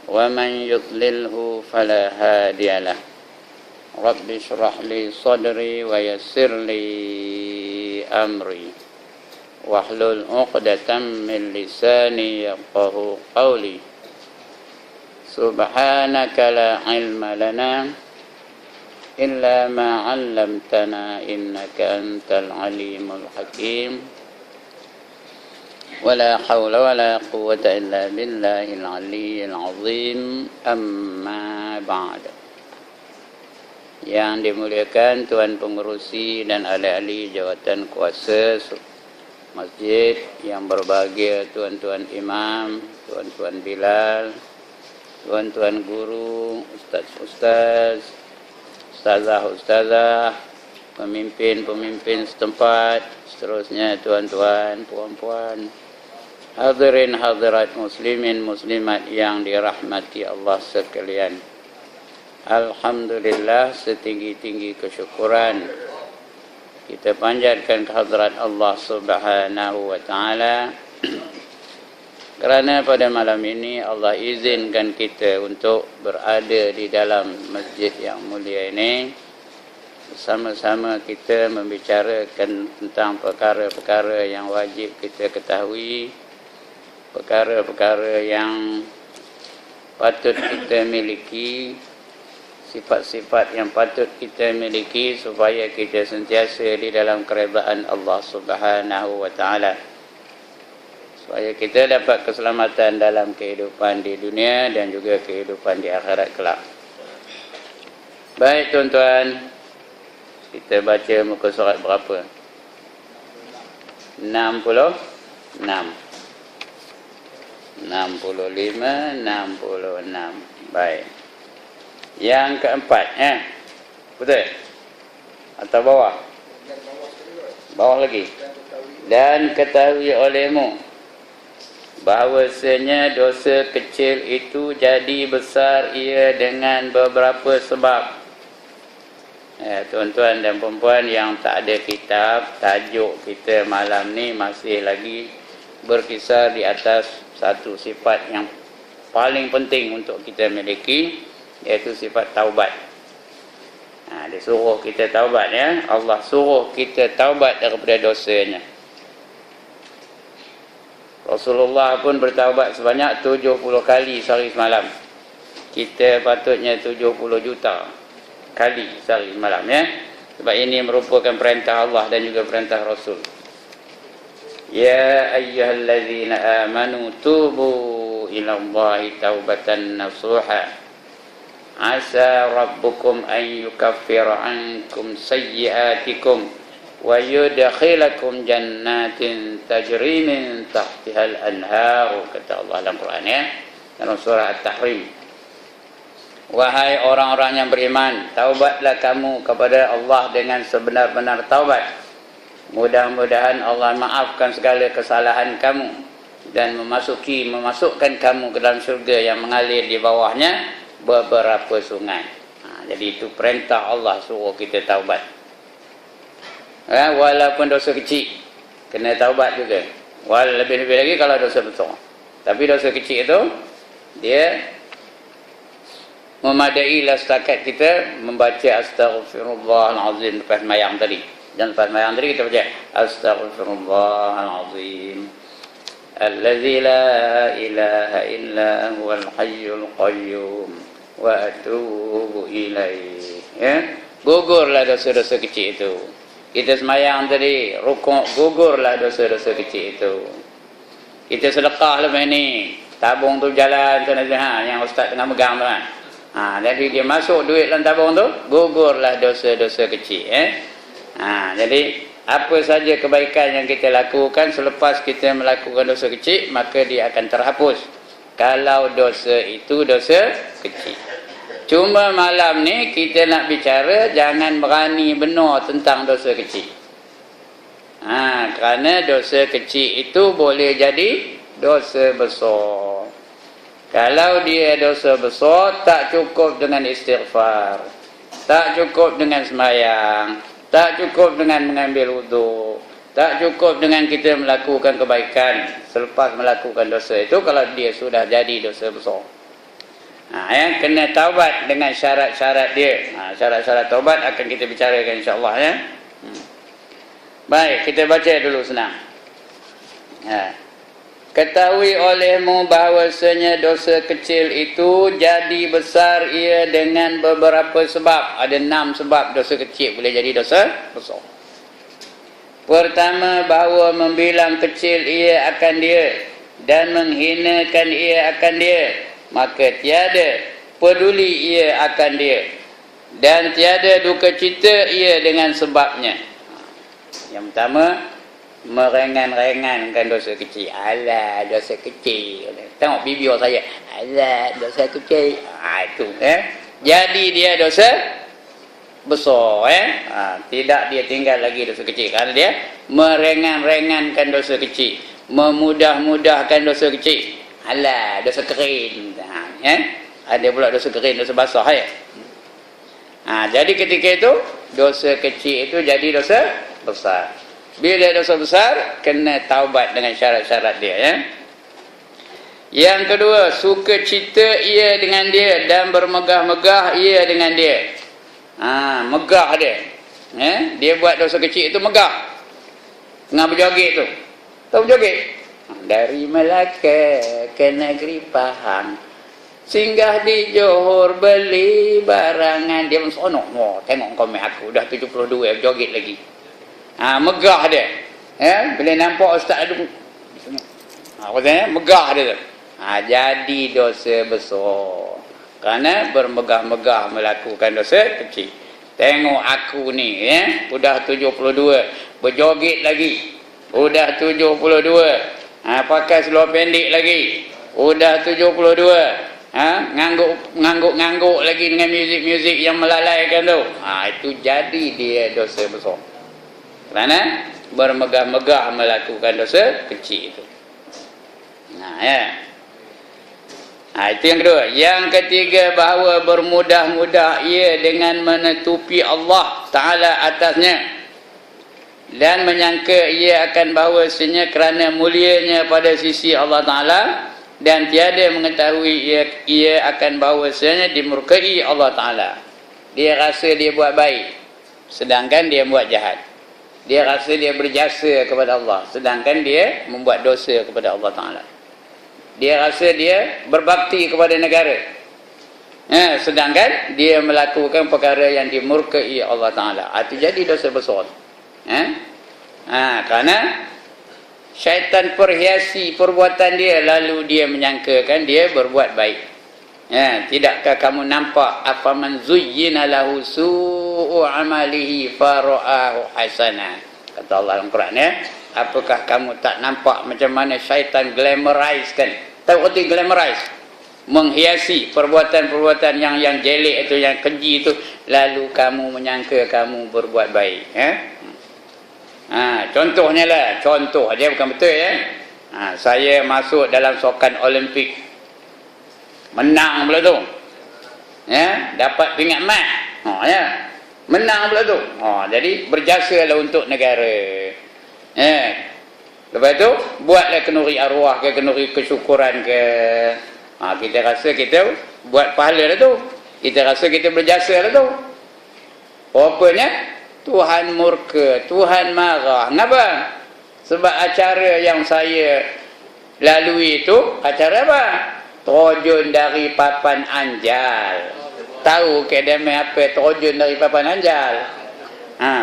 ومن يضلله فلا هادي له رب اشرح لي صدري ويسر لي أمري واحلل عقدة من لساني يفقهوا قولي سبحانك لا علم لنا إلا ما علمتنا إنك أنت العليم الحكيم ولا حول ولا قوة إلا بالله العلي العظيم أما بعد. Yang dimuliakan Tuan Pengerusi dan ahli-ahli jawatan kuasa masjid, yang berbahagia tuan-tuan imam, tuan-tuan Bilal, tuan-tuan guru, ustaz-ustaz, ustazah-ustazah, pemimpin-pemimpin setempat, seterusnya tuan-tuan, puan-puan, hadirin hadirat muslimin muslimat yang dirahmati Allah sekalian. Alhamdulillah, setinggi-tinggi kesyukuran kita panjatkan kehadrat Allah Subhanahu wa taala kerana pada malam ini Allah izinkan kita untuk berada di dalam masjid yang mulia ini, bersama-sama kita membicarakan tentang perkara-perkara yang wajib kita ketahui, perkara-perkara yang patut kita miliki, sifat-sifat yang patut kita miliki supaya kita sentiasa di dalam keredaan Allah Subhanahu wa taala, supaya kita dapat keselamatan dalam kehidupan di dunia dan juga kehidupan di akhirat kelak. Baik tuan-tuan, kita baca muka surat berapa? 66, 65, 66. Baik. Yang keempat, betul? Atau bawah? Bawah lagi. Dan ketahui olehmu bahawasanya dosa kecil itu jadi besar ia dengan beberapa sebab. Tuan-tuan dan perempuan yang tak ada kitab, tajuk kita malam ni masih lagi berkisar di atas satu sifat yang paling penting untuk kita miliki, iaitu sifat taubat. Dia suruh kita taubat, ya. Allah suruh kita taubat daripada dosanya. Rasulullah pun bertaubat sebanyak 70 kali sehari semalam. Kita patutnya 70 juta kali sehari semalam, ya. Sebab ini merupakan perintah Allah dan juga perintah Rasul. Ya ayyuhallazina amanu tubu ila Allahi taubatan nasuha. Asa rabbukum an yukaffira ankum sayyiatikum wa yudkhilakum jannatin tajri min tahtihal anhar, kata Allah dalam Quran, ya, dalam surah At-Tahrim. Wahai orang-orang yang beriman, taubatlah kamu kepada Allah dengan sebenar-benar taubat. Mudah-mudahan Allah maafkan segala kesalahan kamu dan memasukkan kamu ke dalam syurga yang mengalir di bawahnya beberapa sungai. Jadi itu perintah Allah suruh kita taubat. Walaupun dosa kecil kena taubat juga. Lebih-lebih lagi kalau dosa besar. Tapi dosa kecil itu dia memadailah setakat kita membaca astaghfirullahalazim lepas mayang tadi. Dan lepas mayang tadi kita baca astaghfirullahalazim allazi la ilaha illa huwal hayyul qayyum wa atubu ilaih, ya. Gugurlah dosa-dosa kecil itu. Kita semayang tadi, rukuk, gugurlah dosa-dosa kecil itu. Kita sedekah lepas ni, tabung tu jalan sana yang ustaz tengah megang tu kan. Jadi dia masuk duit dalam tabung tu, gugurlah dosa-dosa kecil, jadi apa saja kebaikan yang kita lakukan selepas kita melakukan dosa kecil, maka dia akan terhapus kalau dosa itu dosa kecil. Cuma malam ni kita nak bicara jangan berani benar tentang dosa kecil. Kerana dosa kecil itu boleh jadi dosa besar. Kalau dia dosa besar, tak cukup dengan istighfar, tak cukup dengan sembahyang, tak cukup dengan mengambil wuduk, tak cukup dengan kita melakukan kebaikan selepas melakukan dosa itu. Kalau dia sudah jadi dosa besar, Kena taubat dengan syarat-syarat dia. Syarat-syarat taubat akan kita bicarakan insya-Allah ya. Baik, kita baca dulu senang. Ketahui olehmu bahawasanya dosa kecil itu jadi besar ia dengan beberapa sebab. Ada 6 sebab dosa kecil boleh jadi dosa besar. Pertama, bahawa membilang kecil ia akan dia dan menghinakan ia akan dia, maka tiada peduli ia akan dia dan tiada duka cita ia dengan sebabnya. Yang pertama, merengan-rengankan dosa kecil. Alah, dosa kecil. Tengok bibir saya. Alah, dosa kecil. Itu jadi dia dosa besar tidak dia tinggal lagi dosa kecil kerana dia merengan-rengankan dosa kecil, memudah-mudahkan dosa kecil. Alah, dosa kering. Ada pula dosa kering, dosa basah jadi ketika itu dosa kecil itu jadi dosa besar. Bila dosa besar, kena taubat dengan syarat-syarat dia Yang kedua, suka cita ia dengan dia dan bermegah-megah ia dengan dia. Megah dia. Dia buat dosa kecil itu megah. Tengah berjoget tu. Tahu berjoget? Dari Melaka ke negeri Pahang, singgah di Johor beli barangan. Dia mensono. Tengok komen aku dah 72 berjoget lagi. Megah dia. Bila nampak ustaz ada megah dia tu. Jadi dosa besar kerana bermegah-megah melakukan dosa kecil. Tengok aku ni udah 72 berjoget lagi. Udah 72 pakai seluar pendek lagi. Udah 72 ngangguk-ngangguk lagi dengan muzik-muzik yang melalaikan tu. Itu jadi dia dosa besar kerana bermegah-megah melakukan dosa kecil itu. Itu yang kedua. Yang ketiga, bahawa bermudah-mudah ia dengan menutupi Allah Ta'ala atasnya dan menyangka ia akan bahawasanya kerana mulianya pada sisi Allah Ta'ala dan tiada mengetahui ia akan bahawasanya dimurkai Allah Ta'ala. Dia rasa dia buat baik sedangkan dia buat jahat. Dia rasa dia berjasa kepada Allah sedangkan dia membuat dosa kepada Allah Ta'ala. Dia rasa dia berbakti kepada negara sedangkan dia melakukan perkara yang dimurkai Allah Ta'ala. Itu jadi dosa besar. Kerana syaitan perhiasi perbuatan dia, lalu dia menyangkakan dia berbuat baik. Tidakkah kamu nampak afaman zuyyina lahu su'u amalihi fara'ahu hasana, kata Allah dalam Quran apakah kamu tak nampak macam mana syaitan glamorizekan. Tahu arti glamorize? Menghiasi perbuatan-perbuatan yang jelek itu, yang keji itu, lalu kamu menyangka kamu berbuat baik. Contohnya lah, contoh aja bukan betul saya masuk dalam sukan Olimpik, menang pula tu, dapat pingat emas, menang pula tu, jadi berjasalah untuk negara. Lepas tu buatlah kenduri arwah ke, kenduri kesyukuran ke. Kita rasa kita buat pahala lah tu, kita rasa kita berjasa lah tu. Rupanya Tuhan murka, Tuhan marah. Kenapa? Sebab acara yang saya lalui itu acara apa? Terjun dari papan anjal. Tahu kedai apa terjun dari papan anjal?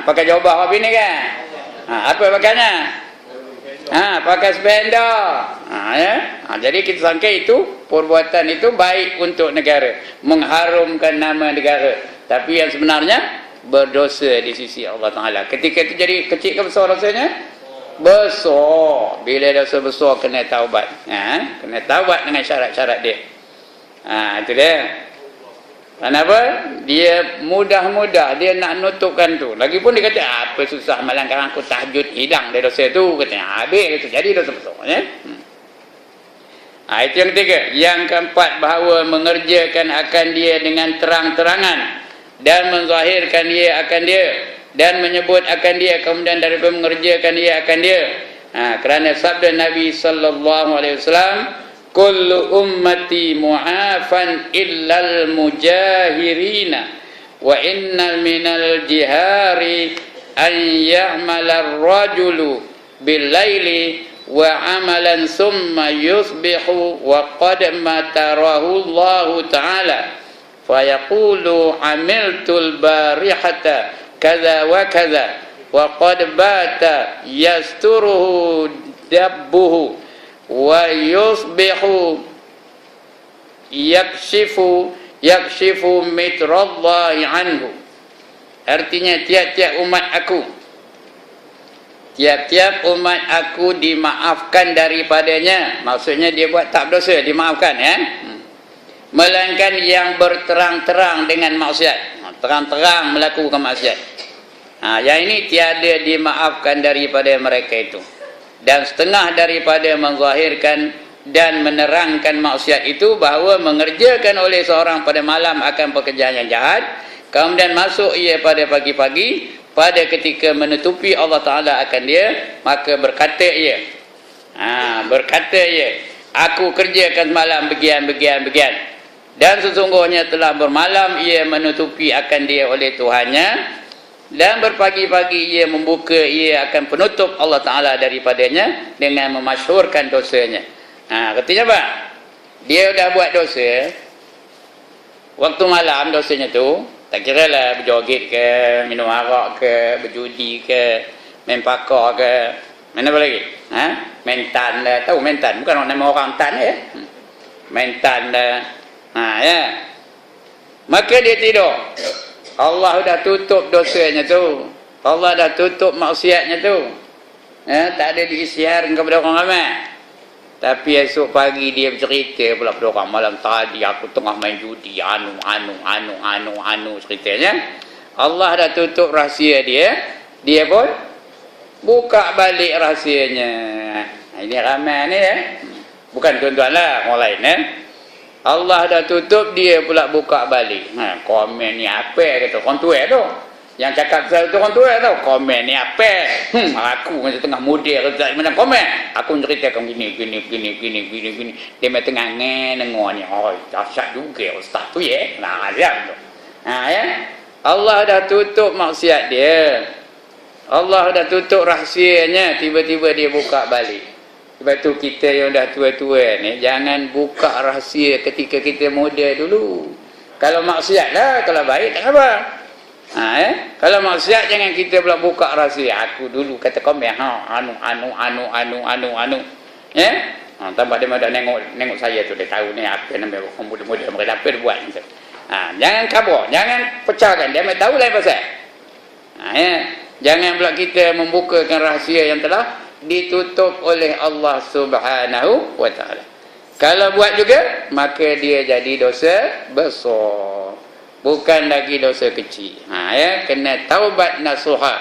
Pakai jubah apa ni kan? Apa pakainya? Pakai sepeda. Jadi kita sangka itu perbuatan itu baik untuk negara, mengharumkan nama negara. Tapi yang sebenarnya berdosa di sisi Allah Ta'ala. Ketika itu jadi kecil ke besar dosanya? Besar. Bila dosa besar kena taubat. Kena taubat dengan syarat-syarat dia. Itu dia. Kenapa? Dia mudah-mudah dia nak nutupkan tu. Lagipun dia kata apa susah malangkan aku tahajud hilang dari dosa tu, katanya. Habis itu jadi dosa besar itu yang ketiga. Yang keempat, bahawa mengerjakan akan dia dengan terang-terangan dan menzahirkan dia akan dia dan menyebut akan dia, kemudian daripada mengerjakan dia akan dia. Kerana sabda Nabi sallallahu alaihi wasallam, kullu ummati mu'afan illal mujahirina wa inna minal jihari an ya'mala ar-rajulu bil-laili wa amalan summa yusbihu wa qad matarahu Allah ta'ala fayaqulu amiltul barihata kaza wa kaza wa qad bata yasturuhu dabbuhu wa yusbihu yakshifu mitrallahi anhu. Artinya tiap-tiap umat aku dimaafkan daripadanya. Maksudnya dia buat tak berdosa, dimaafkan ya. Melainkan yang berterang-terang dengan maksiat, terang-terang melakukan maksiat. Yang ini tiada dimaafkan daripada mereka itu. Dan setengah daripada menzahirkan dan menerangkan maksiat itu bahawa mengerjakan oleh seorang pada malam akan pekerjaan yang jahat, kemudian masuk ia pada pagi-pagi, pada ketika menutupi Allah Ta'ala akan dia, maka berkata ia, aku kerjakan malam begian, dan sesungguhnya telah bermalam ia menutupi akan dia oleh Tuhannya, dan berpagi-pagi ia membuka, ia akan penutup Allah Ta'ala daripadanya dengan memasyhurkan dosanya. Katanya apa? Dia dah buat dosa waktu malam, dosanya tu tak kira lah berjoget ke, minum arak ke, berjudi ke, main pakar ke, main apa lagi? Mentan lah. Tahu mentan? Bukan nama orang tan ya. Mentan lah. Ya. Maka dia tidur. Allah dah tutup dosanya tu. Allah dah tutup maksiatnya tu. Tak ada diisiarkan kepada orang ramai. Tapi esok pagi dia bercerita pula pada orang, malam tadi aku tengah main judi, anu ceritanya. Allah dah tutup rahsia dia, dia pun buka balik rahsianya. Ini ramai ni ya. Bukan tuan-tuan lah, orang lain ya. Allah dah tutup, dia pula buka balik. Komen ni apa kata orang tua tu. Yang cakap pasal tu orang tua tau. Komen ni apa? Aku macam tengah model macam komen. Aku menceritakan gini. Dia macam tengah nengok ni. Oh, dahsyat juga ustaz tu ya. Azam tu. Ya. Allah dah tutup maksiat dia. Allah dah tutup rahsianya, tiba-tiba dia buka balik. Sebab tu kita yang dah tua-tua ni jangan buka rahsia ketika kita muda dulu. Kalau maksiat lah, kalau baik tak apa. Kalau maksiat jangan kita pula buka rahsia. Aku dulu kata komen anu. Ya. Tambah dia dah nengok saya tu, dia tahu ni apa nama orang muda-muda mereka apa dia buat macam. Jangan kabur, jangan pecahkan. Dia tahu lain pasal. Ya. Jangan pula kita membukakan rahsia yang telah ditutup oleh Allah Subhanahu wa taala. Kalau buat juga, maka dia jadi dosa besar. Bukan lagi dosa kecil. Ya, kena taubat nasuha.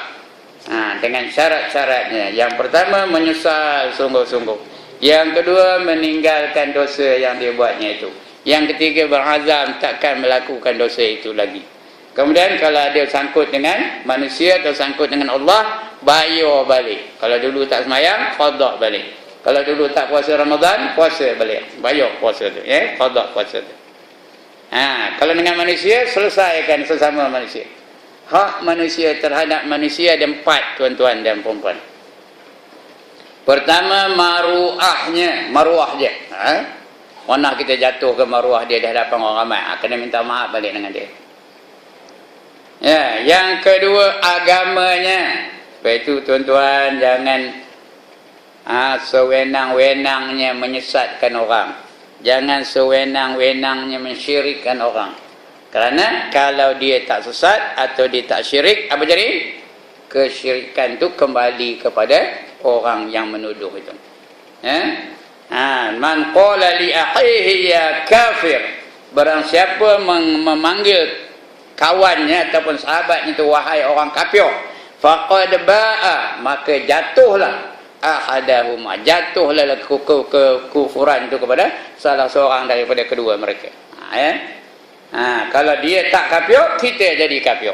Dengan syarat-syaratnya. Yang pertama, menyesal sungguh-sungguh. Yang kedua, meninggalkan dosa yang dia buatnya itu. Yang ketiga, berazam takkan melakukan dosa itu lagi. Kemudian kalau ada sangkut dengan manusia atau sangkut dengan Allah, bayar balik. Kalau dulu tak semayang, qada balik. Kalau dulu tak puasa Ramadan, puasa balik. Bayar puasa tu, ya, qada puasa tu. Kalau dengan manusia, selesaikan sesama manusia. Hak manusia terhadap manusia ada 4, tuan-tuan dan perempuan. Pertama, maruah dia. Mana kita jatuh ke maruah dia di hadapan orang ramai, kena minta maaf balik dengan dia. Ya, yang kedua, agamanya. Sebab itu tuan-tuan jangan sewenang-wenangnya menyesatkan orang. Jangan sewenang-wenangnya mensyirikkan orang. Kerana kalau dia tak sesat atau dia tak syirik, apa jadi? Kesyirikan itu kembali kepada orang yang menuduh itu. Man qala li akhihi ya kafir. Barang siapa memanggil kawannya ataupun sahabatnya itu wahai orang kafir, faqad ba'a, maka jatuhlah ahadahuma, jatuhlah kekufuran itu kepada salah seorang daripada kedua mereka. Kalau dia tak kafir, kita jadi kafir.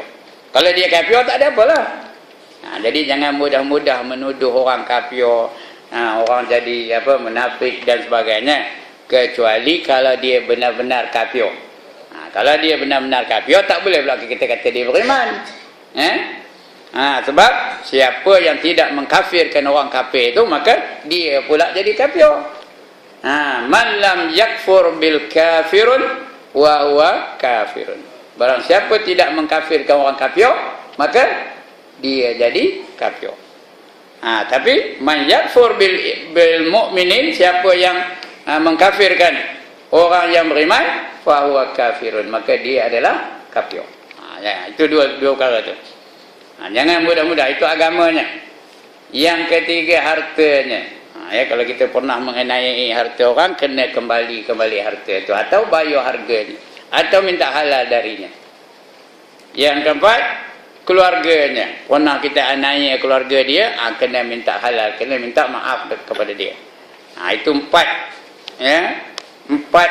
Kalau dia kafir, tak ada apalah. Jadi jangan mudah-mudah menuduh orang kafir, orang jadi munafik dan sebagainya. kecuali kalau dia benar-benar kafir. Kalau dia benar-benar kafir, tak boleh pula kita kata dia beriman. Sebab siapa yang tidak mengkafirkan orang kafir itu, maka dia pula jadi kafir. Man lam yakfur bil kafirun wa huwa kafirun. Barang siapa tidak mengkafirkan orang kafir, maka dia jadi kafir. Tapi man yakfur bil mu'minin, siapa yang mengkafirkan orang yang beriman, fa huwa kafirun, maka dia adalah kafir. Itu dua perkara tu. Jangan mudah-mudah, itu agamanya. Yang ketiga, hartanya. Kalau kita pernah mengenai harta orang, kena kembali harta itu, atau bayar harganya, atau minta halal darinya. Yang keempat, keluarganya. Pernah kita aniaya keluarga dia, kena minta halal, kena minta maaf kepada dia. Itu empat, empat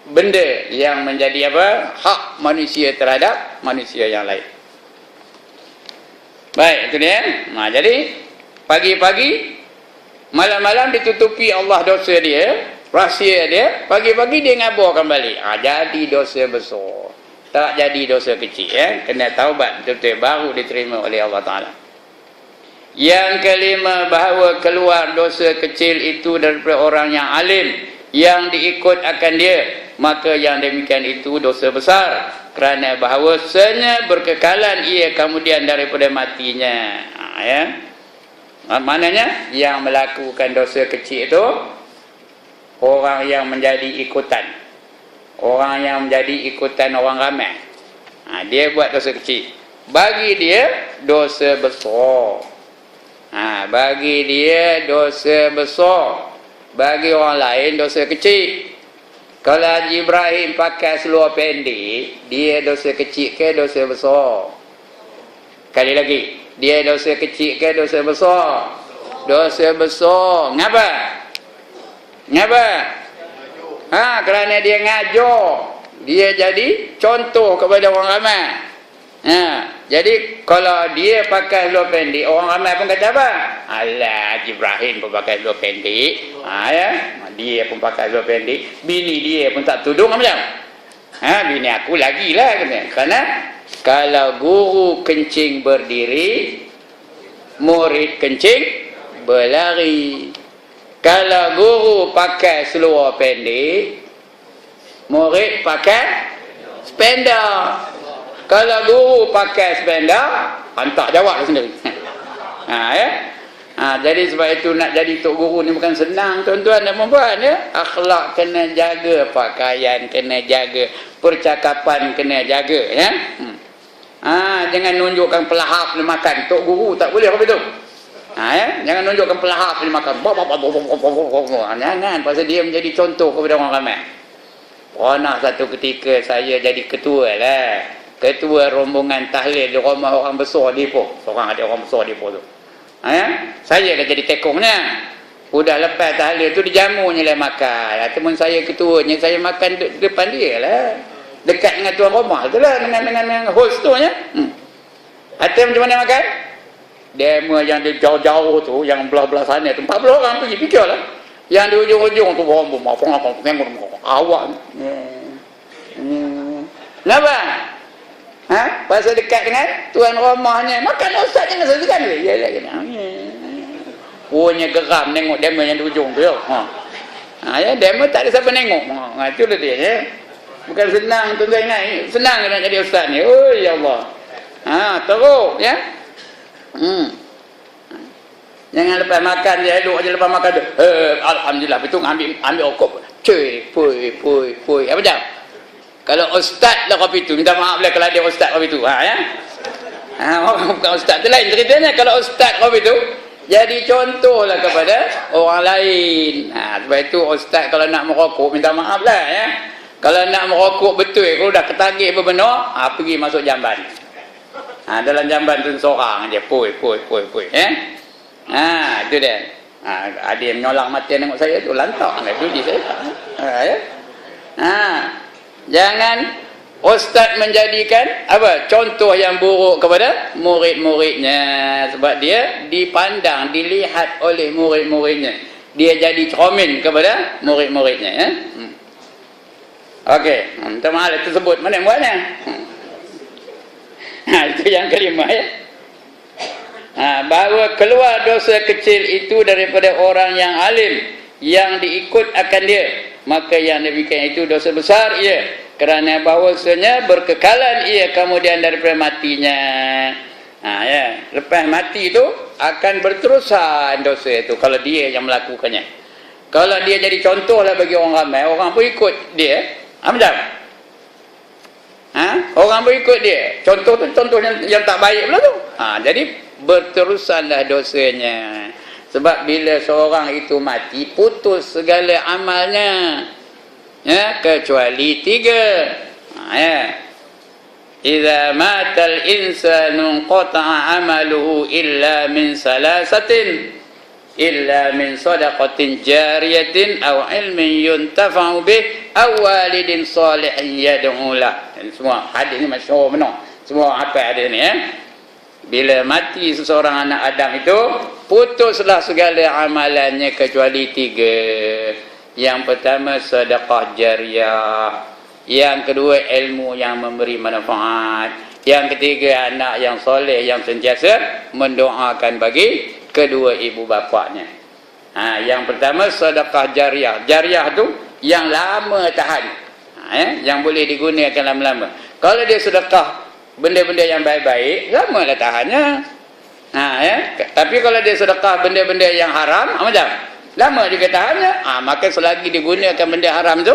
benda yang menjadi hak manusia terhadap manusia yang lain. Baik, itu dia. Jadi pagi-pagi, malam-malam ditutupi Allah dosa dia, rahsia dia, pagi-pagi dia ngaburkan balik. Jadi dosa besar, tak jadi dosa kecil. Kena taubat betul-betul, baru diterima oleh Allah Ta'ala. Yang kelima, bahawa keluar dosa kecil itu daripada orang yang alim, yang diikut akan dia, maka yang demikian itu dosa besar, kerana bahawasanya berkekalan ia kemudian daripada matinya. Maknanya yang melakukan dosa kecil itu orang yang menjadi ikutan, orang yang menjadi ikutan orang ramai. Dia buat dosa kecil, bagi dia dosa besar. Bagi dia dosa besar, bagi orang lain dosa kecil. Kalau Haji Ibrahim pakai seluar pendek, dia dosa kecil ke dosa besar? Kali lagi, dia dosa kecil ke dosa besar? Dosa besar. Ngapa? Kerana dia ngajar, dia jadi contoh kepada orang ramai. Jadi kalau dia pakai seluar pendek, orang ramai pun kata apa? Alah, Haji Ibrahim pun pakai seluar pendek. Dia pun pakai seluar pendek. Bini dia pun tak tudung macam. Bini aku lagilah kena. Kerana kalau guru kencing berdiri, murid kencing berlari. Kalau guru pakai seluar pendek, murid pakai sependa. Kalau guru pakai sependa, hantar jawab sendiri. Jadi sebab itu nak jadi tok guru ni bukan senang, tuan-tuan dan puan-puan. Akhlak kena jaga, pakaian kena jaga, percakapan kena jaga. Jangan nunjukkan pelahap dia makan. Tok guru tak boleh apa itu. Jangan nunjukkan pelahap dia makan. Jangan, pasal dia menjadi contoh kepada orang ramai. Pernah satu ketika saya jadi ketua lah. Ketua rombongan tahlil di rumah orang besar di Ipoh. Seorang ada orang besar di Ipoh tu. Saya dah jadi tekongnya. Udah lepas tahlil tu dijamunya lah makan. Teman saya ketuanya, saya makan depan dia lah. Dekat dengan tuan rumah tu lah. Dengan host tu ya. Atem macam mana makan? Demo yang di jauh-jauh tu, yang belah-belah sana tu, 40 orang pergi, fikirlah. Yang di ujung-ujung tu, awak. Kenapa? Pasal dekat dengan tuan rumahnya, makan ustaz jangan segan dia. Yalah kena. Punya geram tengok demo yang di ujung tu. Demo tak ada siapa tengok. Itu dia ya. Bukan senang tuan-tuan ingat. Senang nak jadi ustaz ni. Oh ya Allah. Teruk ya. Jangan lepas makan dia duduk je lepas makan tu. Alhamdulillah betul ambil okop. Cuy, pui. Apa dah? Kalau ustaz lah kopi tu, minta maaf lah kalau dia ustaz kopi tu. Bukan ustaz tu lain ceritanya. Kalau ustaz kopi tu, jadi contoh lah kepada orang lain. Sebab itu ustaz kalau nak merokok, minta maaf lah ya. Kalau nak merokok betul, kalau dah ketagih berbenar, pergi masuk jamban. Dalam jamban tu seorang je, pui. Itu dia. Ada yang menolak mati tengok saya tu, lantak. Dudi saya. Jangan ustaz menjadikan contoh yang buruk kepada murid-muridnya, sebab dia dipandang, dilihat oleh murid-muridnya, dia jadi ceromin kepada murid-muridnya, ya. Okey, minta maaf tersebut mana buatnya. Itu yang kelima, ya. Bahawa keluar dosa kecil itu daripada orang yang alim yang diikut akan dia, maka yang demikian itu dosa besar ia, kerana bahawasanya berkekalan ia kemudian daripada matinya. Ya, lepas mati itu akan berterusan dosa itu kalau dia yang melakukannya. Kalau dia jadi contohlah bagi orang ramai, orang pun ikut dia. Macam? Orang pun ikut dia. Contoh tu contoh yang tak baik pula tu. Jadi berterusanlah dosanya. Sebab bila seorang itu mati, putus segala amalnya. Ya, kecuali 3. Ya. Idza matal insanu qata'a amaluhu illa min salasatin, illa min sadaqatin jariyatin aw ilmin yuntafa'u bih aw walidin salihin yad'u lah. Semua hadis ni masyhur benar. Semua apa ada ni, ya. Bila mati seseorang anak Adam itu, putuslah segala amalannya kecuali 3. Yang pertama sedekah jariah, yang kedua ilmu yang memberi manfaat, yang ketiga anak yang soleh yang sentiasa mendoakan bagi kedua ibu bapanya. Yang pertama sedekah jariah. Jariah tu yang lama tahan, yang boleh digunakan lama-lama. Kalau dia sedekah benda-benda yang baik-baik, lamalah tahannya. Tapi kalau dia sedekah benda-benda yang haram, macam lama juga tahannya. Maka selagi digunakan benda haram tu,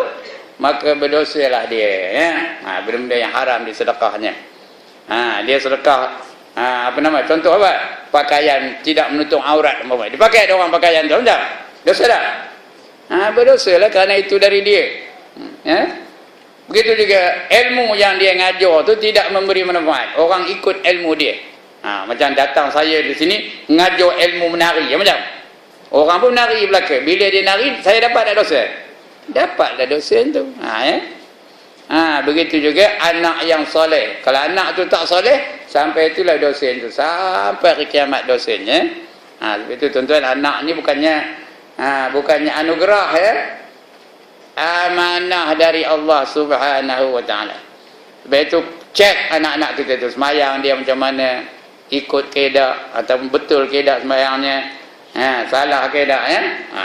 maka berdosalah dia, ya. Benda-benda yang haram di sedekahnya. Dia sedekah contoh apa? Pakaian tidak menutup aurat umpama. Dipakai ada orang pakaian tu, macam dosa tak? Berdosalah kerana itu dari dia. Ya. Begitu juga ilmu yang dia ngajar tu tidak memberi manfaat. Orang ikut ilmu dia. Macam datang saya di sini ngajar ilmu menari, ya, macam orang pun menari belaka. Bila dia nari, saya dapat tak dosa? Dapatlah dosa tu. Ya. Begitu juga anak yang soleh. Kalau anak tu tak soleh, sampai itulah dosa itu, sampai hari kiamat dosanya. Sebab itu tuan-tuan, anak ni bukannya anugerah, ya. Amanah dari Allah Subhanahu wa taala. Sebab itu cek anak-anak kita tu semayang dia macam mana, ikut kaedah ataupun betul kaedah semayangnya, salah kaedah, ya.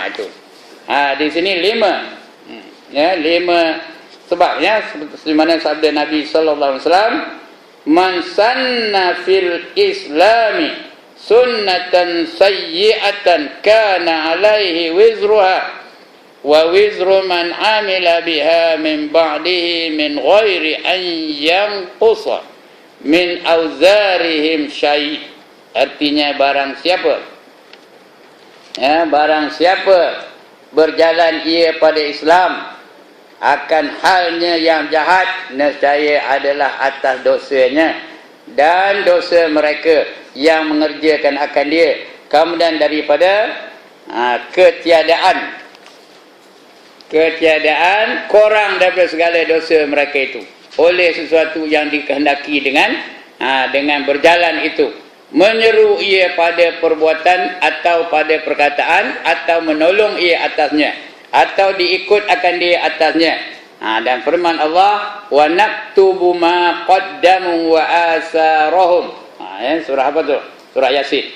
Itu. Di sini 5. Ya, 5 sebabnya seperti mana sabda Nabi sallallahu alaihi wasallam, man sanna fil islami sunnatan sayyi'atan kana alaihi wizruha wa wizru man amila biha min ba'dihi min ghairi an yanqusa min auzarihim syai'. Artinya barang siapa berjalan ia pada Islam akan halnya yang jahat, nescaya adalah atas dosanya dan dosa mereka yang mengerjakan akan dia, kemudian daripada ketiadaan korang daripada segala dosa mereka itu oleh sesuatu yang dikehendaki dengan berjalan itu, menyeru ia pada perbuatan atau pada perkataan, atau menolong ia atasnya, atau diikut akan dia atasnya. Dan firman Allah, wa naktubu ma qaddamu wa asarahum. Surah apa tu? Surah Yasin.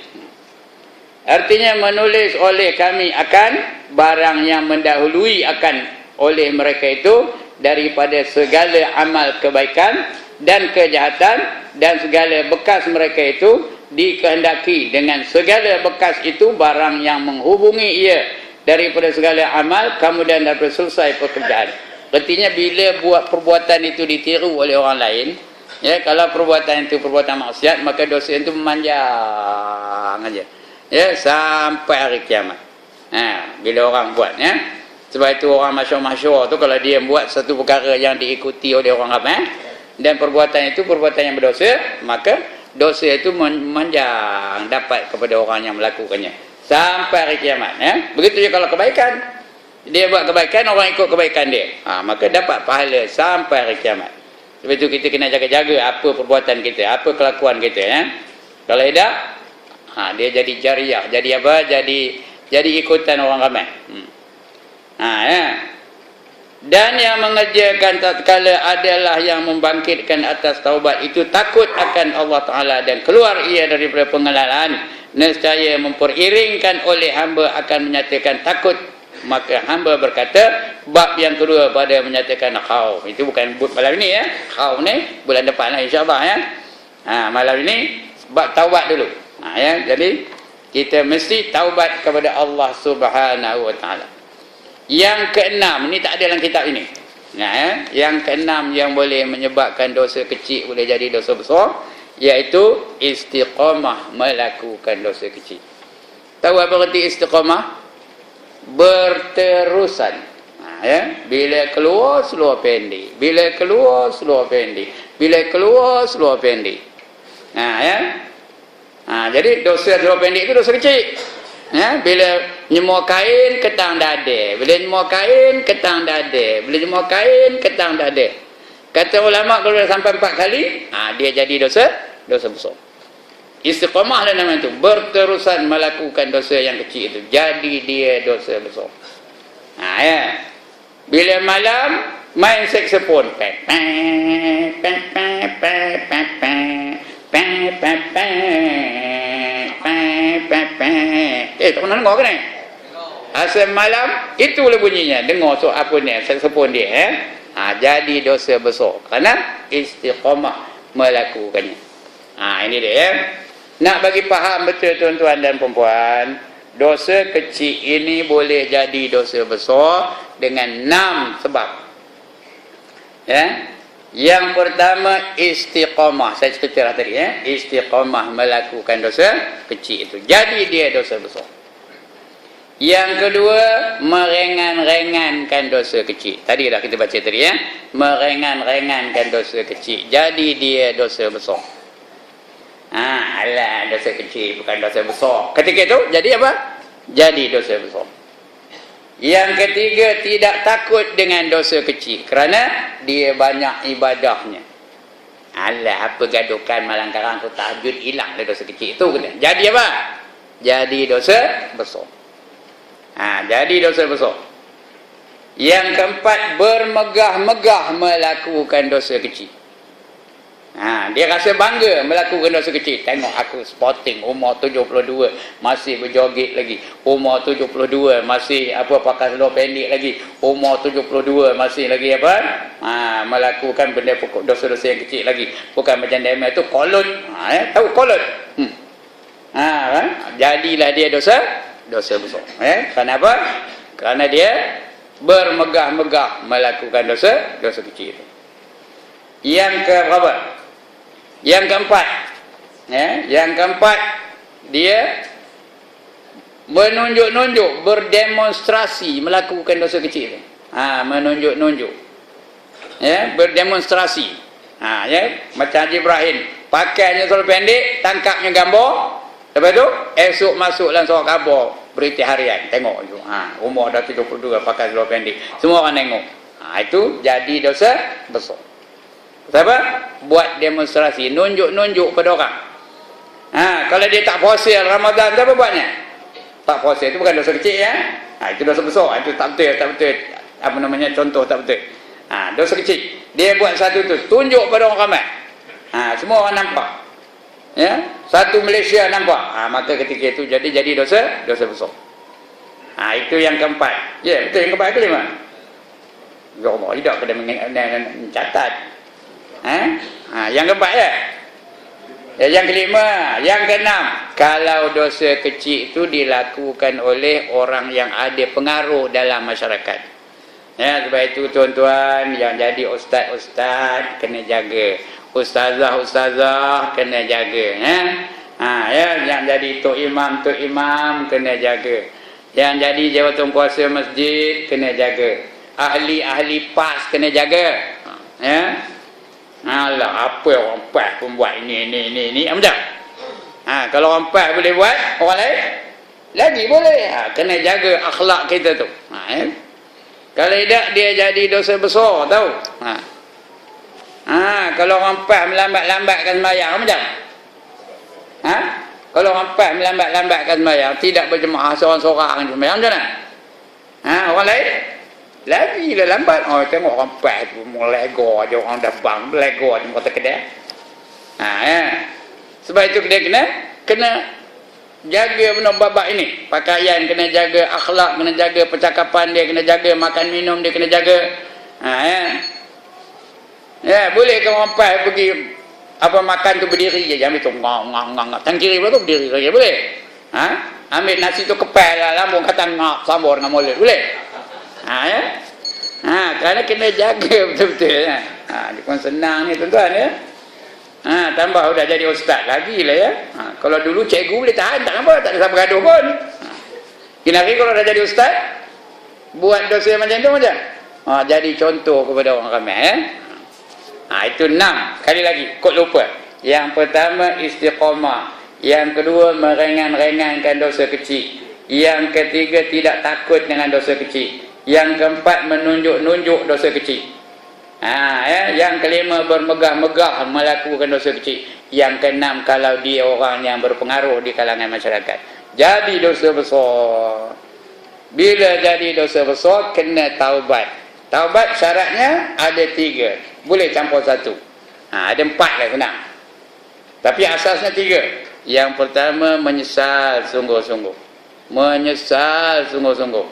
Artinya menulis oleh kami akan barang yang mendahului akan oleh mereka itu daripada segala amal kebaikan dan kejahatan, dan segala bekas mereka itu dikehendaki dengan segala bekas itu barang yang menghubungi ia daripada segala amal, kemudian daripada selesai pekerjaan. Artinya bila buat perbuatan itu ditiru oleh orang lain, ya, kalau perbuatan itu perbuatan maksiat, maka dosa itu memanjang aja, ya, sampai hari kiamat. Bila orang buat, ya. Sebab itu orang masyhur-masyhur tu kalau dia buat satu perkara yang diikuti oleh orang ramai, dan perbuatan itu perbuatan yang berdosa, maka dosa itu memanjang dapat kepada orang yang melakukannya sampai hari kiamat, ya. Begitu juga kalau kebaikan, dia buat kebaikan, orang ikut kebaikan dia, maka dapat pahala sampai hari kiamat. Sebab itu kita kena jaga-jaga apa perbuatan kita, apa kelakuan kita, ya. Kalau tidak, dia jadi jariah, jadi apa? Jadi jadi ikutan orang ramai. Ya. Dan yang mengerjakan tatkala adalah yang membangkitkan atas taubat itu takut akan Allah Ta'ala dan keluar ia daripada pengenalan, nescaya memperiringkan oleh hamba akan menyatakan takut. Maka hamba berkata, bab yang kedua pada menyatakan khauf. Itu bukan malam ini ya. Khauf ni bulan depan lah insya-Allah ya. Malam ini bab taubat dulu. Ya, jadi kita mesti taubat kepada Allah Subhanahu Wa Ta'ala. Yang keenam, ini tak ada dalam kitab ini. Yang keenam yang boleh menyebabkan dosa kecil boleh jadi dosa besar, iaitu istiqamah melakukan dosa kecil. Tahu apa arti istiqamah? Berterusan. Bila keluar seluar pendek, bila keluar seluar pendek, bila keluar seluar pendek. Jadi dosa seluar pendek itu dosa kecil. Bila nyemur kain ketang dada, bila nyemur kain ketang dada, bila nyemur kain ketang dada. Kata ulama kalau dah sampai 4 kali, dia jadi dosa besar. Istiqamah lah nama itu, berterusan melakukan dosa yang kecil itu, jadi dia dosa besar. Bila malam main saksofon, tak pernah dengar ke ni? Asal malam itulah bunyinya, dengar so apa ni saksofon dia. Jadi dosa besar kerana istiqamah melakukannya. Ini dia ya. Nak bagi faham betul tuan-tuan dan perempuan, dosa kecil ini boleh jadi dosa besar dengan 6 sebab. Yang pertama istiqamah. Saya cerita tadi istiqamah melakukan dosa kecil itu, jadi dia dosa besar. Yang kedua, meringan-ringankan dosa kecil. Tadi dah kita baca tadi meringan-ringankan dosa kecil, jadi dia dosa besar. Alah, dosa kecil bukan dosa besar. Ketika itu jadi apa? Jadi dosa besar. Yang ketiga, tidak takut dengan dosa kecil kerana dia banyak ibadahnya. Alah, apa gaduhkan malam karang tu tahajud, hilang dah dosa kecil itu. Jadi apa? Jadi dosa besar. Jadi dosa besar. Yang keempat, bermegah-megah melakukan dosa kecil. Dia rasa bangga melakukan dosa kecil. Tengok aku sporting, umur 72 masih berjoget lagi, umur 72 masih pakai seluar pendek lagi, umur 72 masih lagi melakukan benda pokok dosa-dosa yang kecil lagi. Bukan macam demam tu kolot. Tahu kolot? Jadilah dia dosa besar. Kenapa? Kerana dia bermegah-megah melakukan dosa kecil itu. Yang keberapa? Yang keempat, dia menunjuk-nunjuk, berdemonstrasi melakukan dosa kecil. Menunjuk-nunjuk, berdemonstrasi. Macam Haji Ibrahim, pakainya seluar pendek, tangkapnya gambar. Lepas tu esok masuk dalam surat khabar berita harian, tengok tu. Umur dah 72 pakai seluar pendek, semua orang tengok. Itu jadi dosa besar. Apa? Buat demonstrasi, nunjuk-nunjuk pada orang. Kalau dia tak puasa Ramadan, apa buatnya? Tak puasa itu bukan dosa kecil itu dosa besar. Itu tak betul. Apa namanya, contoh tak betul. Dosa kecil. Dia buat satu tu, tunjuk pada orang ramai. Semua orang nampak. Satu Malaysia nampak. Maka ketika itu jadi dosa besar. Itu yang keempat. Betul. Yang keempat kelima. Ya Allah, tidak pada mencatat. Yang keempat yang kelima, yang keenam, kalau dosa kecil itu dilakukan oleh orang yang ada pengaruh dalam masyarakat. Sebab itu tuan-tuan yang jadi ustaz-ustaz kena jaga, ustazah-ustazah kena jaga. Yang jadi tok imam kena jaga, yang jadi jawatan kuasa masjid kena jaga, ahli-ahli PAS kena jaga. Alah, apa orang PAS pun buat ini. Macam? Kalau orang PAS boleh buat, orang lain lagi boleh. Kena jaga akhlak kita tu. Kalau tidak, dia jadi dosa besar, tahu? Kalau orang PAS melambat-lambatkan sembahyang, macam? Kalau orang empat melambat-lambatkan sembahyang, tidak berjemaah seorang-seorang sembahyang, macam mana? Orang lain? Lagi lah lambat. Tengok orang empat tu, melego je, orang dah bang, melego je, kata kedai. Sebab itu dia kena jaga benda babak ini. Pakaian kena jaga, akhlak kena jaga, percakapan dia kena jaga, makan minum dia kena jaga. Boleh ke orang empat pergi makan tu berdiri je, ambil tu ngak tang kiri pula tu berdiri saja boleh. Ambil nasi tu kepal lah, lambung kata ngak sambur dengan mulut boleh. Kerana kena jaga betul-betul. Dia pun senang ni tuan-tuan ya. Tambah dah jadi ustaz lagi lah ya. Kalau dulu cikgu boleh tahan tak apa, tak ada siapa gaduh pun. Kini kalau dah jadi ustaz buat dosa macam tu macam. Jadi contoh kepada orang ramai ya. Itu 6. Kali lagi, kod lupa. Yang pertama istiqamah. Yang kedua meringan-ringankan dosa kecil. Yang ketiga tidak takut dengan dosa kecil. Yang keempat menunjuk-nunjuk dosa kecil. Yang kelima bermegah-megah melakukan dosa kecil. Yang keenam kalau dia orang yang berpengaruh di kalangan masyarakat. Jadi dosa besar. Bila jadi dosa besar kena taubat. Taubat syaratnya ada 3. Boleh campur 1. Ada 4 lah senang. Tapi asasnya 3. Yang pertama menyesal sungguh-sungguh. Menyesal sungguh-sungguh.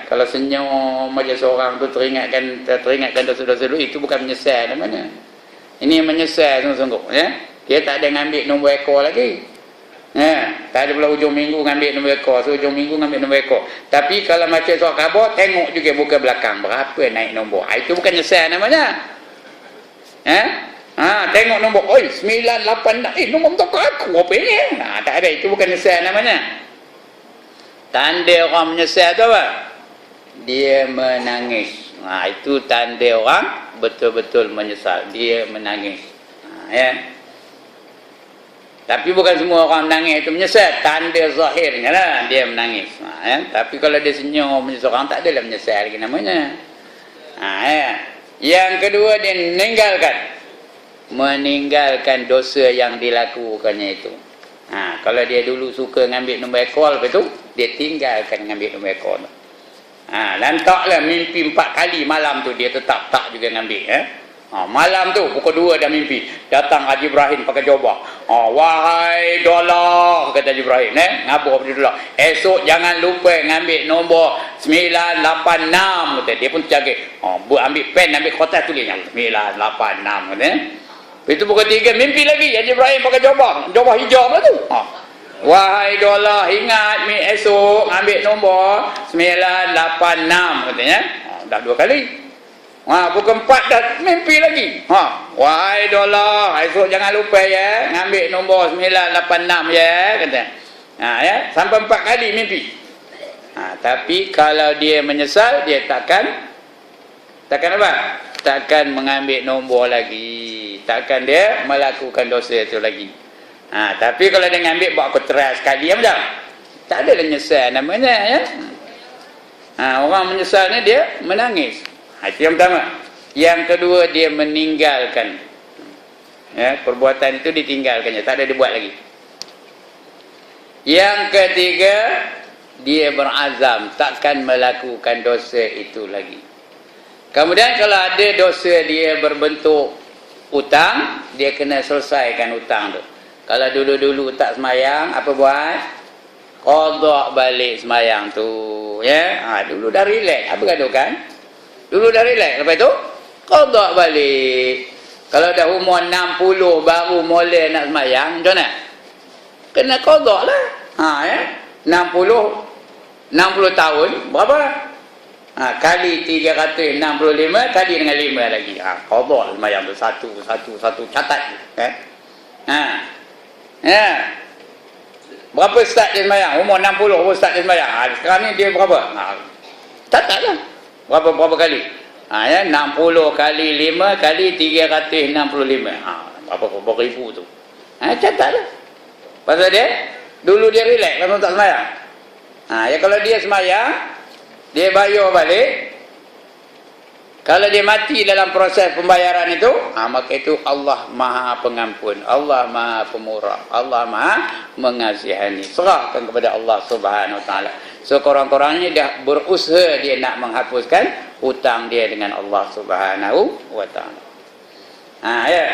Kalau senyum aja seorang tu teringatkan dosa-dosa dulu, itu bukan menyesal namanya. Ini menyesal sungguh-sungguh ya. Dia tak ada ngambil nombor ekor lagi. Tak ada pula hujung minggu ngambil nombor ekor, hujung minggu ngambil nombor ekor. Tapi kalau macam surat khabar, tengok juga buka belakang berapa naik nombor. Itu bukan nyesal namanya. Tengok nombor, 986. Nombor betul aku apa ini? Tak ada, itu bukan nyesal namanya. Tanda orang menyesal tu apa? Dia menangis. Itu tanda orang betul-betul menyesal. Dia menangis. Tapi bukan semua orang menangis itu menyesal. Tanda zahirnya lah dia menangis. Tapi kalau dia senyum menyesal orang, tak adalah menyesal lagi namanya. Yang kedua dia meninggalkan dosa yang dilakukannya itu. Kalau dia dulu suka ngambil nombor ekor, lepas tu dia tinggalkan ngambil nombor ekor. Lantaklah mimpi 4 kali malam tu dia tetap tak juga ngambil. Malam tu pukul 2 dah mimpi datang Haji Ibrahim pakai jubah. Wahai dolar, kata Haji Ibrahim, ngabur pada dolar, esok jangan lupa ngambil nombor 986, kata. Dia pun jaga, ambil pen, ambil kertas, tulisnya 986, kata. Itu pukul 3 mimpi lagi Haji Ibrahim pakai jubah hijau lah tu. Wahai dolar, ingat esok ambil nombor 986, katanya. Dah 2 kali. Pukul 4 dah mimpi lagi. Wahai dolar, esok jangan lupa ya, ngambil nombor 986 ya, kata. Sampai 4 kali mimpi. Tapi kalau dia menyesal, dia takkan apa? Takkan mengambil nombor lagi. Takkan dia melakukan dosa itu lagi. Tapi kalau dia ngambil buat kontras sekali macam, tak ada nyesal namanya ya. Orang menyesal ni dia menangis. Itu yang pertama. Yang kedua dia meninggalkan. Perbuatan itu ditinggalkannya, tak ada dibuat lagi. Yang ketiga dia berazam takkan melakukan dosa itu lagi. Kemudian kalau ada dosa dia berbentuk hutang, dia kena selesaikan hutang tu. Kalau dulu-dulu tak semayang, apa buat? Qadha balik semayang tu ya. Dulu dah relax, apa gaduh kan? Dulu dah relax, lepas tu qadha balik. Kalau dah umur 60 baru mula nak semayang, macam mana? Kena qadha lah. 60 tahun berapa? Kali 365 kali dengan 5 lagi. Qadha semayang tu satu catat. Berapa start dia semayang? Umur 60 baru start dia semayang. Sekarang ni dia berapa? Catat lah. Berapa kali? 60 kali 5 kali 365. Berapa ribu tu? Catat lah. Pasal dia dulu dia relax kalau tak semayang. Kalau dia semayang, dia bayar balik. Kalau dia mati dalam proses pembayaran itu, maka itu Allah Maha Pengampun, Allah Maha Pemurah, Allah Maha Mengasihani. Serahkan kepada Allah Subhanahu Wa Taala. Sekurang-kurangnya dah berusaha dia nak menghapuskan hutang dia dengan Allah Subhanahu Wa Taala. Ya.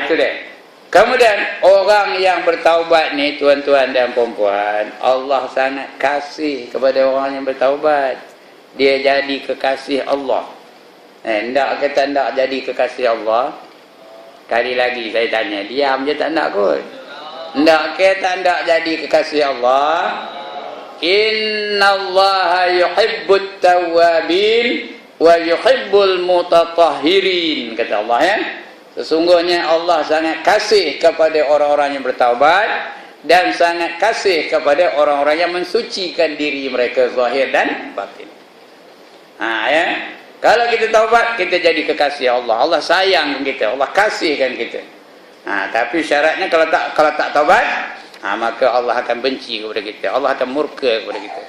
Itu dia. Kemudian orang yang bertaubat ni, tuan-tuan dan puan-puan, Allah sangat kasih kepada orang yang bertaubat. Dia jadi kekasih Allah. Ndak kata ndak jadi kekasih Allah. Kali lagi saya tanya, diam je tak nak kot. Ndak kata ndak jadi kekasih Allah. Innallaha yuhibbut tawwabin wa yuhibbul mutatahhirin, kata Allah ya. Sesungguhnya Allah sangat kasih kepada orang-orang yang bertaubat dan sangat kasih kepada orang-orang yang mensucikan diri mereka zahir dan batin. Ya. Kalau kita taubat, kita jadi kekasih Allah. Allah sayang kita, Allah kasihkan kita. Tapi syaratnya kalau tak taubat, maka Allah akan benci kepada kita, Allah akan murka kepada kita.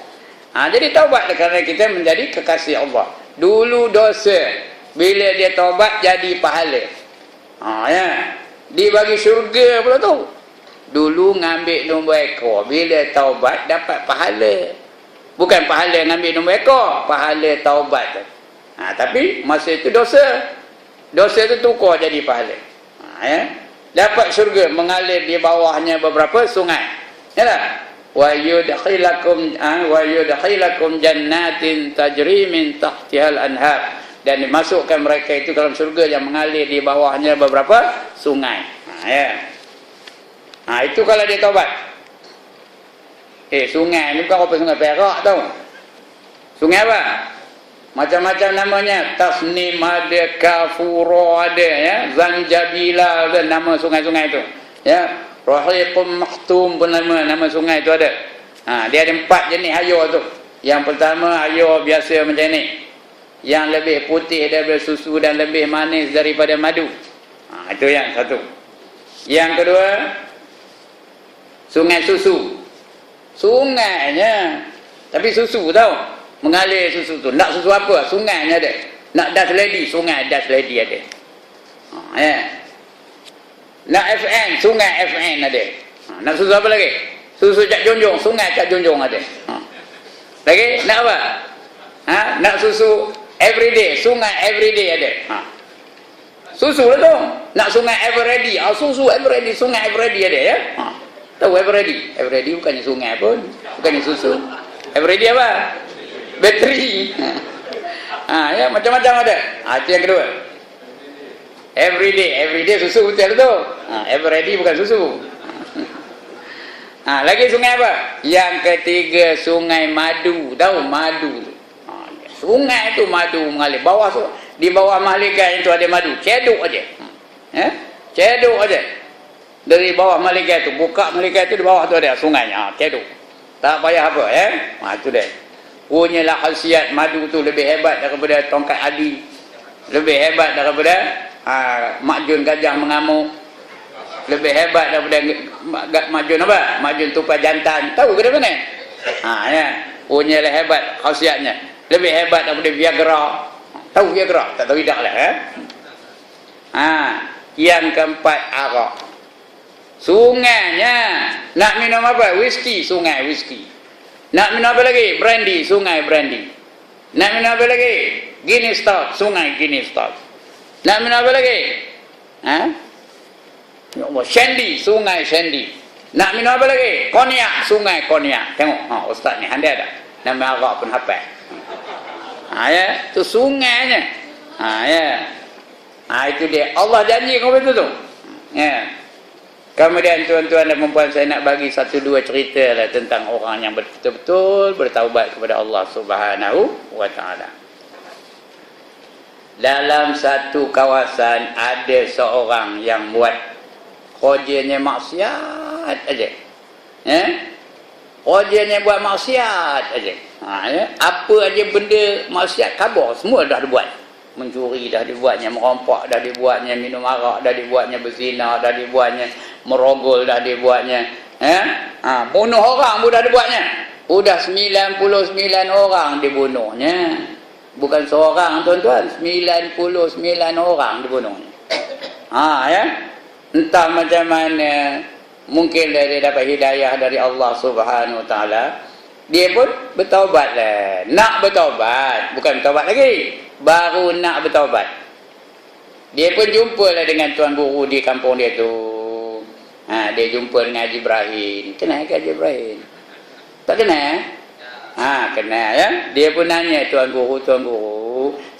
Jadi taubat kerana kita menjadi kekasih Allah. Dulu dosa, bila dia taubat jadi pahala. Ya. Dia bagi syurga pula tu. Dulu ngambil nombor ekor, bila taubat dapat pahala. Bukan pahala ngambil nombor ekor, pahala taubat. Tapi masa itu dosa. Dosa itu tukar jadi pahala. Ya. Dapat syurga, mengalir di bawahnya beberapa sungai. Ya tak? Wa yudkhilakum jannatin tajri min tahtihal anhar. Dan dimasukkan mereka itu dalam syurga yang mengalir di bawahnya beberapa sungai. Ya. Itu kalau dia taubat. Sungai ni bukan apa sungai Perak tau. Sungai apa? Macam-macam namanya. Tasnim ada, Kafura ada, ya. Zanjabila ada, nama sungai-sungai itu. Ya. Rahiqum Maktum pun nama sungai itu ada. Dia ada 4 jenis air tu. Yang pertama air biasa macam ni. Yang lebih putih daripada susu dan lebih manis daripada madu. Itu yang satu. Yang kedua, sungai susu. Sungainya tapi susu tau, mengalir susu tu. Nak susu apa? Sungainya ada. Nak das lady, sungai das lady ada. Ya. Nak FN, sungai FN ada. Nak susu apa lagi? Susu Cak Junjung, sungai Cak Junjung ada. Lagi nak apa? Nak susu everyday, sungai everyday ada. Susu lah tu. Nak sungai everready, susu everready, sungai everready ada ya. Tahu everready? Everready bukannya sungai pun, bukannya susu. Everready apa? Bateri. Ya macam-macam ada. Itu yang kedua. Everyday susu betul tu. Everready bukan susu. Lagi sungai apa? Yang ketiga sungai madu. Tahu madu tu? Sungai tu madu mengalir bawah tu. Di bawah Malika itu ada madu. Cedok aja. Cedok aja. Dari bawah Malika itu, buka Malika itu di bawah tu ada sungainya, cedok. Tak payah apa ya. Itu dia. Punyalah khasiat madu tu lebih hebat daripada tongkat adi. Lebih hebat daripada makjun gajah mengamuk. Lebih hebat daripada makjun apa? Makjun tupai jantan. Tahu ke mana? Ya. Punyalah hebat khasiatnya. Lebih hebat daripada Viagra. Tahu Viagra? Tak tahu tidak lah ya. Yang keempat arak. Sungainya. Nak minum apa? Whisky, sungai whisky. Nak minum apa lagi? Brandy, sungai brandy. Nak minum apa lagi? Guinness Stout, sungai Guinness Stout. Nak minum apa lagi? Ya Allah, Shandy, sungai Shandy. Nak minum apa lagi? Konyak, sungai Konyak. Tengok, ustaz ni handai tak? Nama arak pun hafal. Ya, tu sungainya. Ya. Itu dia. Allah janji kau betul tu. Ya. Kemudian tuan-tuan dan perempuan, saya nak bagi 1-2 cerita lah tentang orang yang betul-betul bertaubat kepada Allah Subhanahu Wa Taala. Dalam satu kawasan ada seorang yang buat kerjanya maksiat aja. Ya? Kerjanya buat maksiat aja. Ya? Apa aja benda maksiat khabar semua dah dibuat. Mencuri dah dibuatnya, merompak dah dibuatnya, minum arak dah dibuatnya, berzina dah dibuatnya, merogol dah dibuatnya, bunuh orang pun dah dibuatnya. Sudah 99 orang dibunuhnya. Bukan seorang tuan-tuan, 99 orang dibunuh. Ya. Entah macam mana, mungkin dia dapat hidayah dari Allah Subhanahu Wa Taala. Dia pun bertaubat lah. Nak bertaubat, bukan bertaubat lagi. Baru nak bertaubat. Dia pun jumpa lah dengan tuan guru di kampung dia tu. Dia jumpa dengan Haji Ibrahim. Kenal ke Haji Ibrahim? Tak kenal? Kenal ya. Dia pun nanya tuan guru,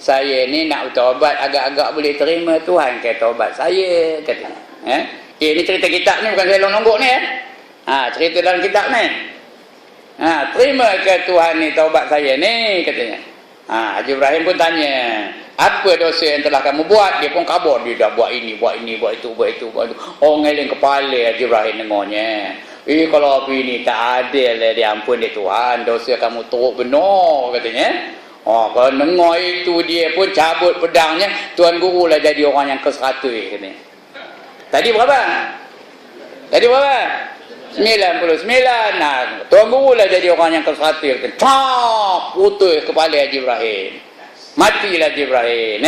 saya ni nak bertaubat, agak-agak boleh terima Tuhan ke taubat saya, katanya. Ini cerita kitab ni, bukan saya longgok ni ya. Cerita dalam kitab ni. Terima ke Tuhan ni taubat saya ni, katanya. Haji Ibrahim pun tanya, apa dosa yang telah kamu buat? Dia pun khabar, dia dah buat ini, buat itu. Orang ngeling kepala Haji Ibrahim dengarnya. Kalau api ni tak adil lah, diampun dia Tuhan, dosa kamu teruk benar, katanya. Kalau dengar itu, dia pun cabut pedangnya. Tuan guru lah jadi orang yang ke-100, katanya. Tadi berapa? 99. Tuan guru lah jadi orang yang ke-100, katanya. Putus kepala Haji Ibrahim. Matilah Haji Ibrahim.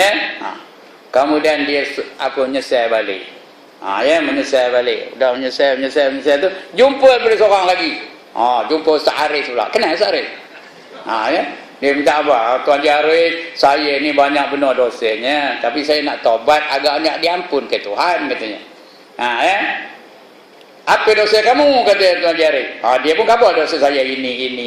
Kemudian dia menyesal balik. Menyesal balik. Dah menyesal tu, jumpa pada seorang lagi. Jumpa Ustaz Haris pula. Kenal Ustaz Haris? Dia minta apa? Tuan Haji Haris, saya ni banyak benar dosanya, tapi saya nak taubat, agaknya diampun ke Tuhan, katanya. Apa dosa kamu, kata Tuan Haji Haris? Dia pun khabar dosa saya ini, katanya.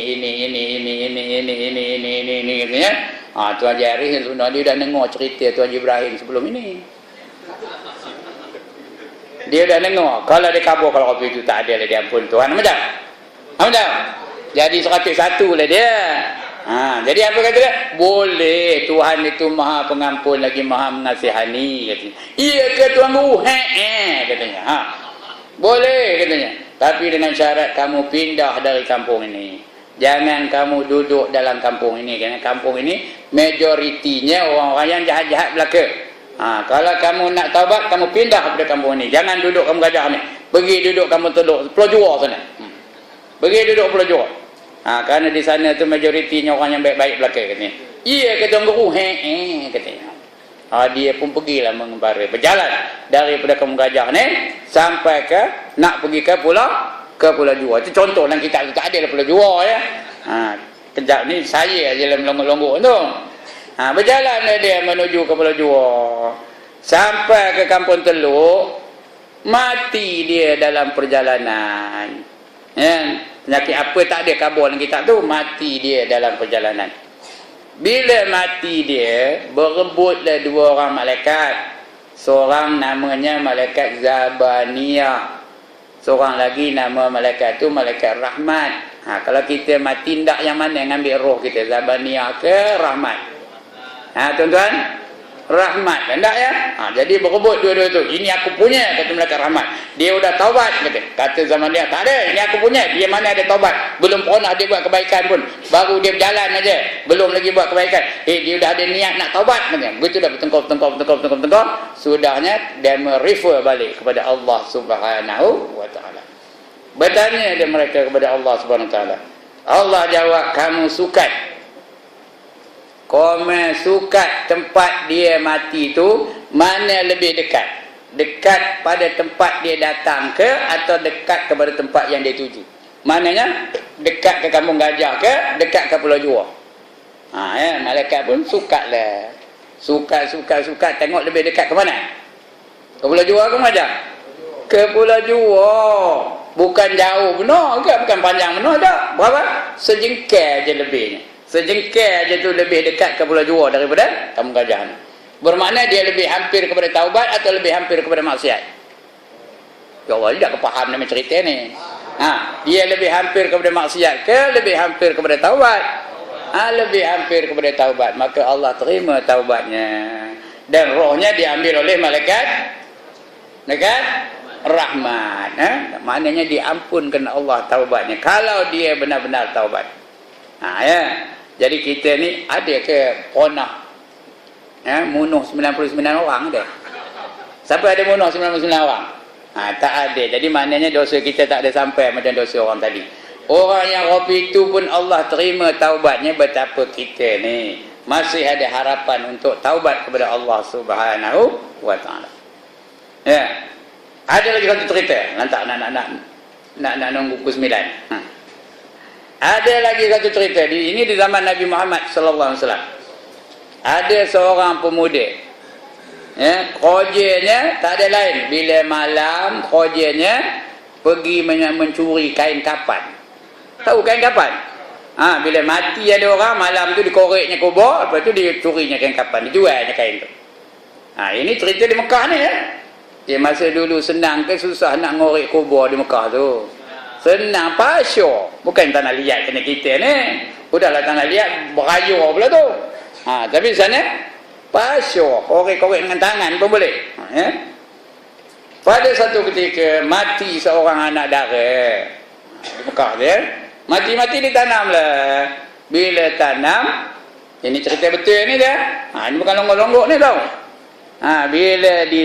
Tuan Haji Haris sebenarnya dia dah dengar cerita Tuan Haji Ibrahim sebelum ini. Dia dah dengar. Kalau dia kabur, kalau kopi itu tak ada lah, diampun Tuhan. Macam? Jadi 101 lah dia. Jadi apa kata dia? Boleh. Tuhan itu maha pengampun lagi maha mengasihani, katanya. Iya ke Tuan Guru? Katanya. Boleh, katanya. Tapi dengan syarat kamu pindah dari kampung ini. Jangan kamu duduk dalam kampung ini. Kerana kampung ini majoritinya orang-orang yang jahat-jahat belaka. Kalau kamu nak taubat, kamu pindah kepada kampung ini. Jangan duduk kamu Gajah ni. Pergi duduk kamu Teluk Pulau Jua sana. Pergi duduk Pulau Jua. Kerana di sana tu majoritinya orang yang baik-baik belaka, katanya. Iya, kata Tuan Guru. Katanya. Dia pun pergilah mengembara. Berjalan daripada kampung Gajah ni sampai ke nak pergi ke Pulau Jua. Itu contoh dalam kitab tu. Tak ada lah Pulau Jua ya. Kejap ni saya je lah melonggok-longgok tu. Berjalanlah dia menuju ke Pulau Jua. Sampai ke kampung Teluk, mati dia dalam perjalanan. Penyakit apa tak ada khabar dalam kitab tu, mati dia dalam perjalanan. Bila mati dia, berebutlah 2 orang malaikat. Seorang namanya malaikat Zabaniyah. Seorang lagi nama malaikat tu malaikat Rahmat. Kalau kita mati, tak yang mana yang ambil roh kita, Zabaniyah ke Rahmat? Tuan-tuan, Rahmat, tak ya? Jadi berebut dua-dua tu. Ini aku punya, kata malaikat Rahmat. Dia sudah taubat, kata zaman dia. Tak ada, ini aku punya. Dia mana ada taubat. Belum pernah dia buat kebaikan pun. Baru dia berjalan aja. Belum lagi buat kebaikan. Dia sudah ada niat nak taubat. Begitu dah bertengkar. Sudahnya, dia merefer balik kepada Allah Subhanahu Wa Taala. Bertanya dia mereka kepada Allah Subhanahu Wa Taala. Allah jawab, kamu sukat. Komen sukat tempat dia mati tu mana lebih dekat? Dekat pada tempat dia datang ke atau dekat kepada tempat yang dia tuju? Mananya dekat ke kampung Gajah ke dekat ke Pulau Jua? Malaikat pun sukat lah. Sukat tengok lebih dekat ke mana? Ke Pulau Jua ke Gajah? Ke Pulau Jua. Bukan jauh benar ke? Bukan panjang benar tak? Berapa? Sejengkal je lebihnya. Sejengkal aja tu lebih dekat ke Pulau Jua daripada kampung Gajah ni. Bermakna dia lebih hampir kepada taubat atau lebih hampir kepada maksiat? Ya Allah, dia tak faham nama cerita ni. Dia lebih hampir kepada maksiat ke lebih hampir kepada taubat? Lebih hampir kepada taubat. Maka Allah terima taubatnya. Dan rohnya diambil oleh malaikat Rahmat. Maknanya diampunkan Allah taubatnya kalau dia benar-benar taubat. Jadi kita ni ada ke pernah munuh 99 orang ada? Siapa ada munuh 99 orang? Tak ada. Jadi maknanya dosa kita tak ada sampai macam dosa orang tadi. Orang yang kopi itu pun Allah terima taubatnya. Betapa kita ni masih ada harapan untuk taubat kepada Allah Subhanahu wa taala. Ya. Ada lagi satu cerita, lantak nak nunggu pukul 9. Ada lagi satu cerita ini di zaman Nabi Muhammad sallallahu alaihi wasallam. Ada seorang pemuda, ya, kerjanya tak ada lain, bila malam kerjanya pergi mencuri kain kapan. Tahu kain kapan? Bila mati ada orang, malam tu dikoreknya kubur, lepas tu dia curinya kain kapan, dijualnya kain tu. Ini cerita di Mekah ni, ya. Dia masa dulu senang ke susah nak ngorek kubur di Mekah tu? Senang, pasyur. Bukan tanah liat kena kita ni. Udahlah tanah liat, berayur pula tu. Tapi sana pasyur, korek-korek dengan tangan pun boleh. Ya? Pada satu ketika mati seorang anak dara di Mekah dia, mati-mati ditanamlah. Bila tanam, ini cerita betul ni dah. Ini bukan longgok-longgok ni tau. Bila di